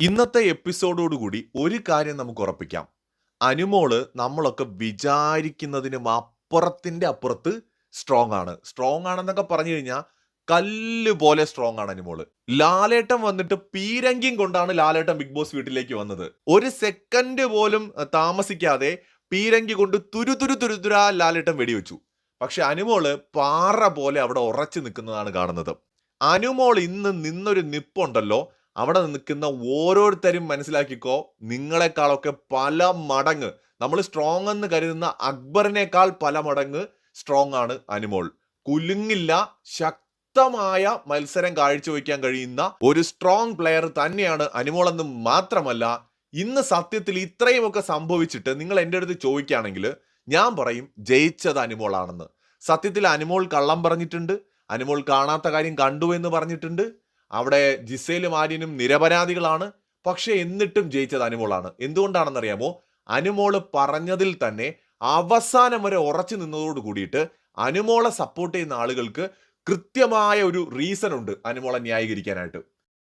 ഇന്നത്തെ എപ്പിസോഡോടുകൂടി ഒരു കാര്യം നമുക്ക് ഉറപ്പിക്കാം. അനുമോള് നമ്മളൊക്കെ വിചാരിക്കുന്നതിനും അപ്പുറത്തിന്റെ അപ്പുറത്ത് സ്ട്രോങ് ആണ്. സ്ട്രോങ് ആണെന്നൊക്കെ പറഞ്ഞു കഴിഞ്ഞാൽ കല്ല് പോലെ സ്ട്രോങ് ആണ് അനുമോള്. ലാലേട്ടൻ വന്നിട്ട് പീരങ്കിയും കൊണ്ടാണ് ലാലേട്ടൻ ബിഗ് ബോസ് വീട്ടിലേക്ക് വന്നത്. ഒരു സെക്കൻഡ് പോലും താമസിക്കാതെ പീരങ്കി കൊണ്ട് തുരുതുരാ ലാലേട്ടൻ വെടിവെച്ചു. പക്ഷെ അനുമോള് പാറ പോലെ അവിടെ ഉറച്ചു നിൽക്കുന്നതാണ് കാണുന്നത്. അനുമോൾ ഇന്ന് നിന്നൊരു നിപ്പുണ്ടല്ലോ, അവിടെ നിൽക്കുന്ന ഓരോരുത്തരും മനസ്സിലാക്കിക്കോ, നിങ്ങളെക്കാളൊക്കെ പല മടങ്ങ്, നമ്മൾ സ്ട്രോങ് എന്ന് കരുതുന്ന അക്ബറിനേക്കാൾ പല മടങ്ങ് സ്ട്രോങ് ആണ് അനുമോൾ. കുലുങ്ങില്ല, ശക്തമായ മത്സരം കാഴ്ചവെക്കാൻ കഴിയുന്ന ഒരു സ്ട്രോങ് പ്ലെയർ തന്നെയാണ് അനുമോൾ എന്ന് മാത്രമല്ല, ഇന്ന് സത്യത്തിൽ ഇത്രയുമൊക്കെ സംഭവിച്ചിട്ട് നിങ്ങൾ എൻ്റെ അടുത്ത് ചോദിക്കുകയാണെങ്കിൽ ഞാൻ പറയും ജയിച്ചത് അനുമോളാണെന്ന്. സത്യത്തിൽ അനുമോൾ കള്ളം പറഞ്ഞിട്ടുണ്ട്, അനുമോൾ കാണാത്ത കാര്യം കണ്ടു എന്ന് പറഞ്ഞിട്ടുണ്ട്. അവിടെ ജിസേലും ആര്യനും നിരപരാധികളാണ്. പക്ഷെ എന്നിട്ടും ജയിച്ചത് അനുമോളാണ്. എന്തുകൊണ്ടാണെന്നറിയാമോ? അനുമോള് പറഞ്ഞതിൽ തന്നെ അവസാനം വരെ ഉറച്ചു നിന്നതോട് കൂടിയിട്ട് അനുമോളെ സപ്പോർട്ട് ചെയ്യുന്ന ആളുകൾക്ക് കൃത്യമായ ഒരു റീസൺ ഉണ്ട് അനുമോളെ ന്യായീകരിക്കാനായിട്ട്.